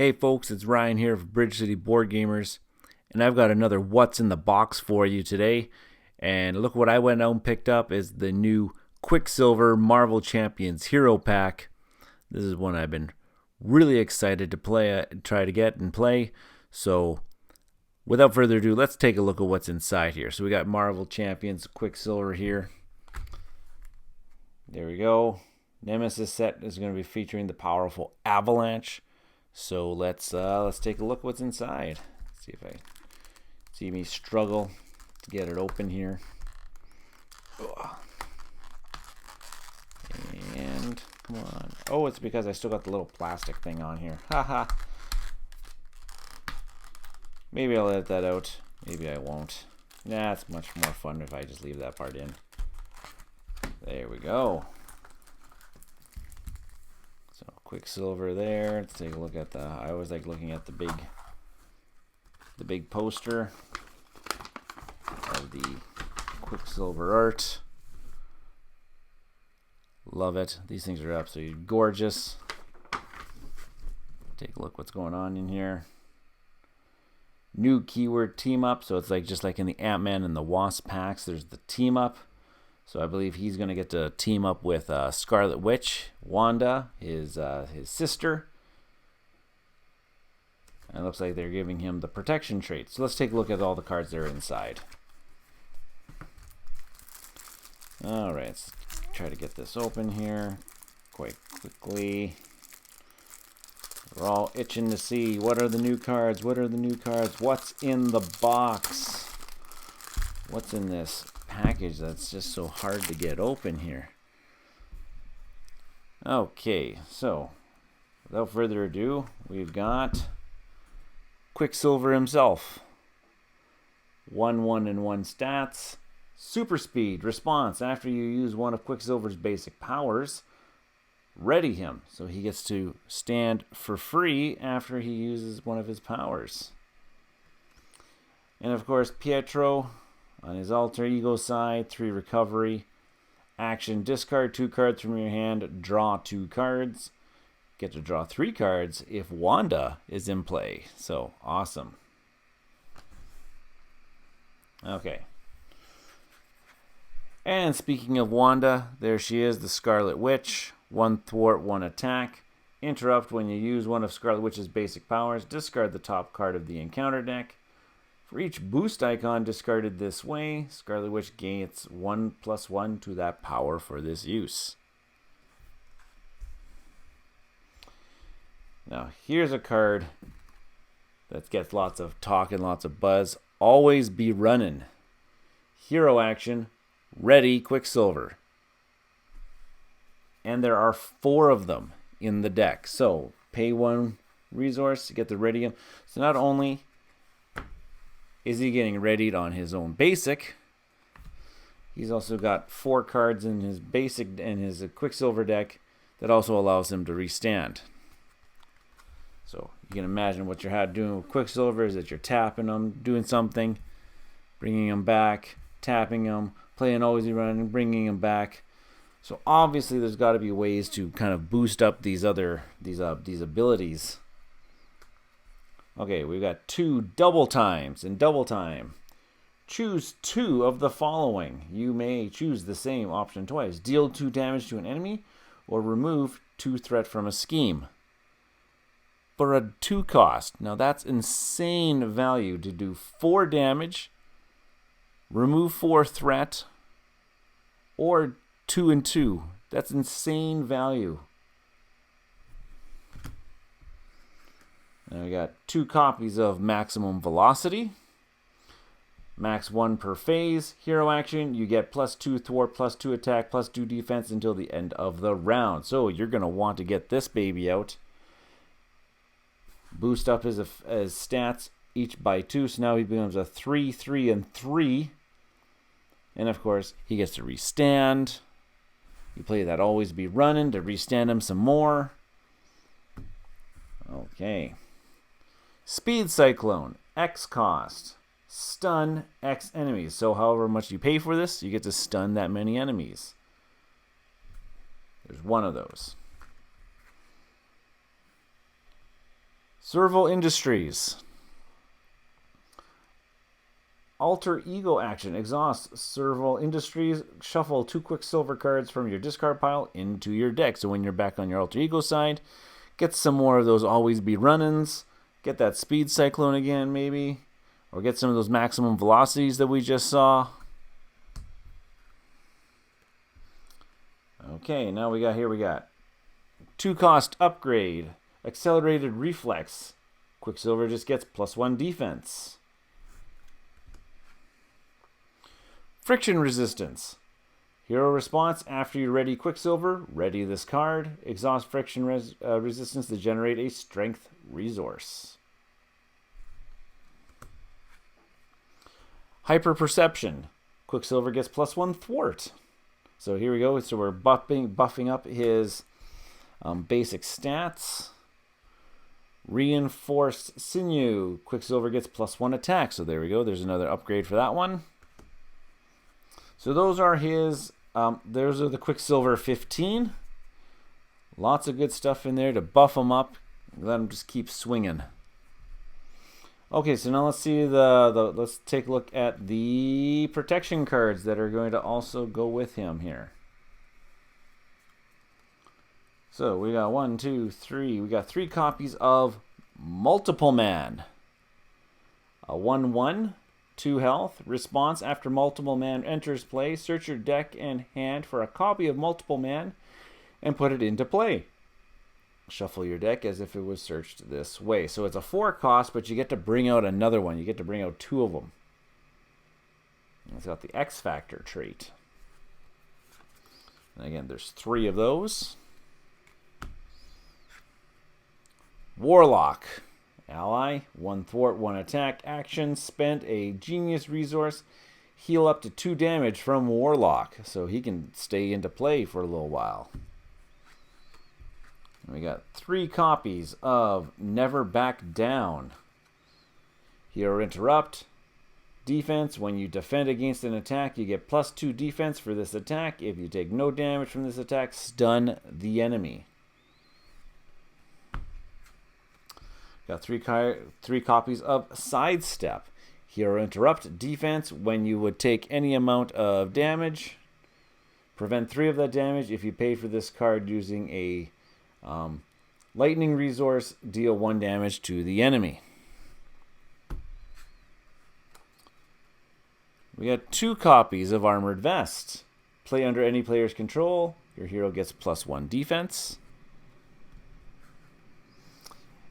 Hey folks, it's Ryan here for Bridge City Boardgamers, and I've got another What's in the Box for you today. And look what I went out and picked up is the new Quicksilver Marvel Champions Hero Pack. This is one I've been really excited to try to get and play. So without further ado, let's take a look at what's inside here. So we got Marvel Champions Quicksilver here. There we go. Nemesis set is going to be featuring the powerful Avalanche. So let's take a look what's inside. See if I see me struggle to get it open here. And come on. Oh, it's because I still got the little plastic thing on here. Haha. Maybe I'll edit that out. Maybe I won't. Nah, it's much more fun if I just leave that part in. There we go. So Quicksilver there. Let's take a look at I always like looking at the big poster of the Quicksilver art. Love it. These things are absolutely gorgeous. Take a look what's going on in here. New keyword team up. So it's like just like in the Ant-Man and the Wasp packs, there's the team up. So I believe he's going to get to team up with Scarlet Witch, Wanda, his sister. And it looks like they're giving him the protection trait. So let's take a look at all the cards that are inside. All right, let's try to get this open here quite quickly. We're all itching to see what are the new cards. What are the new cards? What's in the box? What's in this package that's just so hard to get open here? Okay, so without further ado, we've got Quicksilver himself. 1/1 and 1 stats. Super speed response. After you use one of Quicksilver's basic powers, ready him. So he gets to stand for free after he uses one of his powers. And of course, Pietro on his alter ego side, 3 recovery. Action, discard 2 cards from your hand, draw 2 cards. Get to draw 3 cards if Wanda is in play. So, awesome. Okay. And speaking of Wanda, there she is, the Scarlet Witch. 1 thwart, 1 attack. Interrupt when you use one of Scarlet Witch's basic powers. Discard the top card of the encounter deck. For each boost icon discarded this way, Scarlet Witch gains 1+1 to that power for this use. Now, here's a card that gets lots of talk and lots of buzz. Always be running. Hero action, ready Quicksilver. And there are 4 of them in the deck. So, pay 1 resource to get the ready. So not only is he getting readied on his own basic, he's also got 4 cards in his basic and his Quicksilver deck that also allows him to restand. So you can imagine what you're doing with Quicksilver is that you're tapping him, doing something, bringing him back, tapping him, playing always running, bringing him back. So obviously there's got to be ways to kind of boost up these abilities. Okay, we've got 2 double times. In double time, choose 2 of the following. You may choose the same option twice. Deal 2 damage to an enemy or remove 2 threat from a scheme. For a 2 cost. Now that's insane value to do 4 damage, remove 4 threat, or 2 and 2. That's insane value. Now we got 2 copies of Maximum Velocity. Max 1 per phase. Hero action, you get +2 thwart, +2 attack, +2 defense until the end of the round. So you're going to want to get this baby out. Boost up his stats each by 2. So now he becomes a 3, 3, and 3. And of course, he gets to restand. You play that always be running to restand him some more. Okay. Speed Cyclone, X cost. Stun X enemies. So however much you pay for this, you get to stun that many enemies. There's one of those. Servo Industries. Alter Ego action. Exhaust Servo Industries. Shuffle 2 Quicksilver cards from your discard pile into your deck. So when you're back on your Alter Ego side, get some more of those Always Be Runnin's. Get that Speed Cyclone again, maybe. Or get some of those Maximum Velocities that we just saw. Okay, now we got 2-cost upgrade. Accelerated Reflex. Quicksilver just gets +1 defense. Friction Resistance. Hero response after you ready Quicksilver, ready this card. Exhaust friction resistance to generate a strength resource. Hyper Perception. Quicksilver gets +1 thwart. So here we go. So we're buffing up his basic stats. Reinforced Sinew. Quicksilver gets +1 attack. So there we go. There's another upgrade for that one. So those are his, those are the Quicksilver 15. Lots of good stuff in there to buff them up. Let them just keep swinging. Okay, so now let's see let's take a look at the protection cards that are going to also go with him here. So we got 1, 2, 3. We got 3 copies of Multiple Man. A 1/1. 2 health. Response after Multiple Man enters play. Search your deck and hand for a copy of Multiple Man and put it into play. Shuffle your deck as if it was searched this way. So it's a 4 cost, but you get to bring out another one. You get to bring out 2 of them. It's got the X Factor trait. And again, there's 3 of those. Warlock. Ally, 1 thwart, 1 attack. Action, spend a genius resource. Heal up to 2 damage from Warlock. So he can stay into play for a little while. And we got 3 copies of Never Back Down. Hero Interrupt. Defense, when you defend against an attack, you get +2 defense for this attack. If you take no damage from this attack, stun the enemy. Got 3 copies of Sidestep. Hero Interrupt. Defense, when you would take any amount of damage. Prevent 3 of that damage. If you pay for this card using a lightning resource, deal 1 damage to the enemy. We got 2 copies of Armored Vest. Play under any player's control. Your hero gets +1 defense.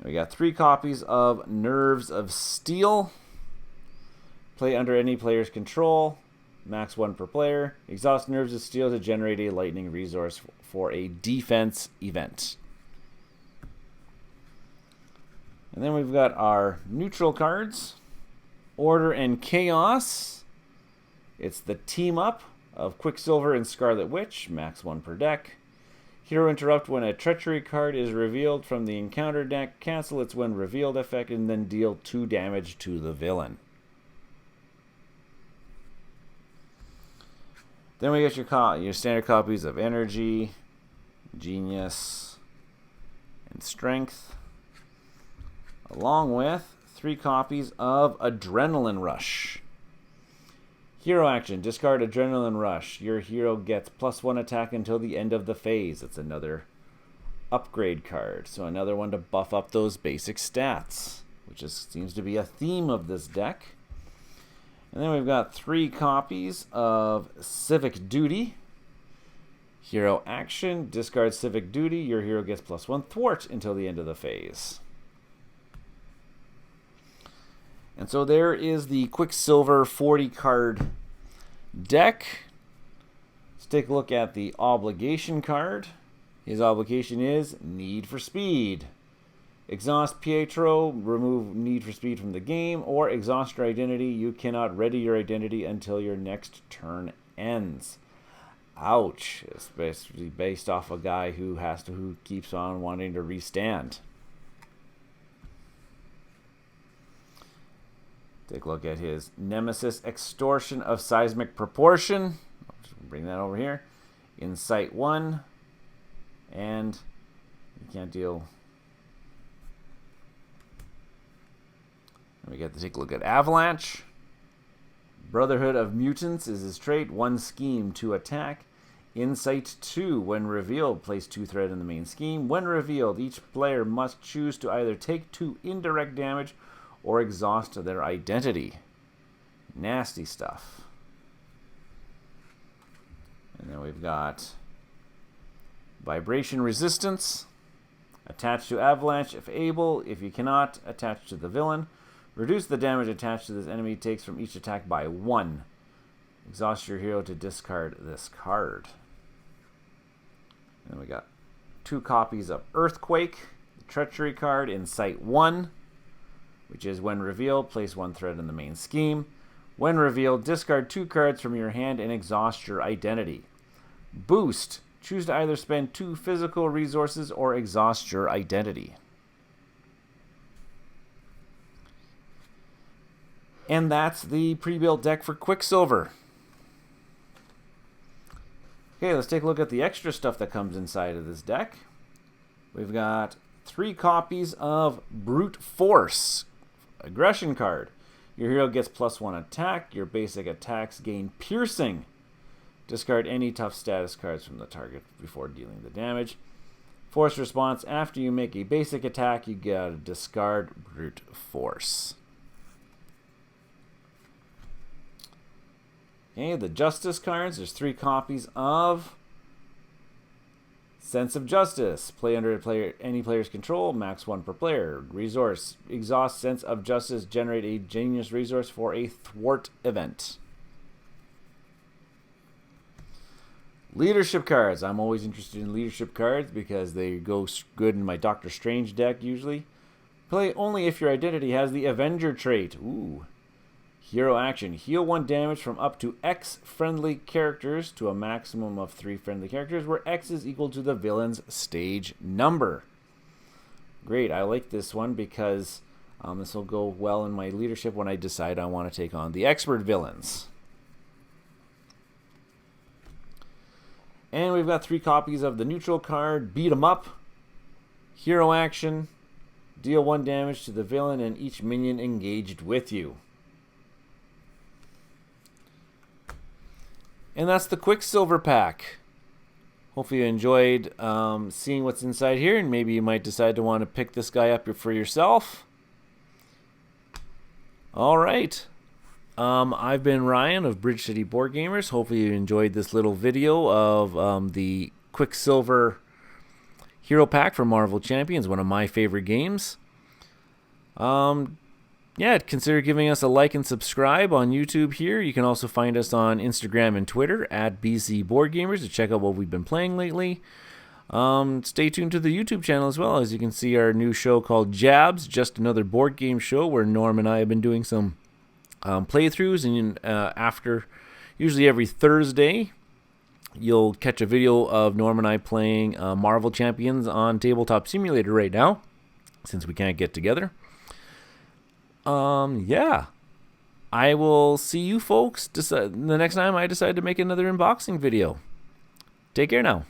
We got 3 copies of Nerves of Steel. Play under any player's control. Max 1 per player. Exhaust Nerves of Steel to generate a lightning resource for a defense event. And then we've got our neutral cards. Order and Chaos. It's the team up of Quicksilver and Scarlet Witch. Max 1 per deck. Hero Interrupt, when a treachery card is revealed from the encounter deck, cancel its when revealed effect and then deal 2 damage to the villain. Then we get your standard copies of Energy, Genius, and Strength, along with 3 copies of Adrenaline Rush. Hero action, discard Adrenaline Rush. Your hero gets +1 attack until the end of the phase. It's another upgrade card. So another one to buff up those basic stats, which seems to be a theme of this deck. And then we've got 3 copies of Civic Duty. Hero action, discard Civic Duty. Your hero gets +1 thwart until the end of the phase. And so there is the Quicksilver 40 card deck. Let's take a look at the obligation card. His obligation is Need for Speed. Exhaust Pietro, remove Need for Speed from the game, or exhaust your identity. You cannot ready your identity until your next turn ends. Ouch. Especially based off a guy who keeps on wanting to restand. Take a look at his Nemesis Extortion of Seismic Proportion. I'll just bring that over here. Insight 1. And you can't deal We get to take a look at Avalanche. Brotherhood of Mutants is his trait. 1 scheme, 2 attack. Insight 2. When revealed, place 2 threat in the main scheme. When revealed, each player must choose to either take 2 indirect damage or exhaust their identity. Nasty stuff. And then we've got Vibration Resistance. Attach to Avalanche if able. If you cannot, attach to the villain. Reduce the damage attached to this enemy takes from each attack by 1. Exhaust your hero to discard this card. And we got 2 copies of Earthquake, the Treachery card, Insight 1, which is when revealed, place 1 threat in the main scheme. When revealed, discard 2 cards from your hand and exhaust your identity. Boost. Choose to either spend 2 physical resources or exhaust your identity. And that's the pre-built deck for Quicksilver. Okay, let's take a look at the extra stuff that comes inside of this deck. We've got 3 copies of Brute Force, aggression card. Your hero gets +1 attack. Your basic attacks gain piercing. Discard any tough status cards from the target before dealing the damage. Force response, after you make a basic attack, you get to discard Brute Force. Okay, the Justice cards. There's 3 copies of Sense of Justice. Play under any player's control, max 1 per player. Resource. Exhaust Sense of Justice. Generate a genius resource for a thwart event. Leadership cards. I'm always interested in leadership cards because they go good in my Doctor Strange deck usually. Play only if your identity has the Avenger trait. Ooh. Hero action. Heal 1 damage from up to X friendly characters to a maximum of 3 friendly characters, where X is equal to the villain's stage number. Great. I like this one because this will go well in my leadership when I decide I want to take on the expert villains. And we've got 3 copies of the neutral card, Beat 'em Up. Hero action. Deal 1 damage to the villain and each minion engaged with you. And that's the Quicksilver pack. Hopefully you enjoyed seeing what's inside here, and maybe you might decide to want to pick this guy up for yourself. All right. I've been Ryan of Bridge City Boardgamers. Hopefully you enjoyed this little video of the Quicksilver Hero Pack from Marvel Champions, one of my favorite games. Yeah, consider giving us a like and subscribe on YouTube here. You can also find us on Instagram and Twitter at BC Boardgamers to check out what we've been playing lately. Stay tuned to the YouTube channel as well. As you can see, our new show called Jabs, just another board game show where Norm and I have been doing some playthroughs. And after, usually every Thursday, you'll catch a video of Norm and I playing Marvel Champions on Tabletop Simulator right now, since we can't get together. Yeah, I will see you folks the next time I decide to make another unboxing video. Take care now.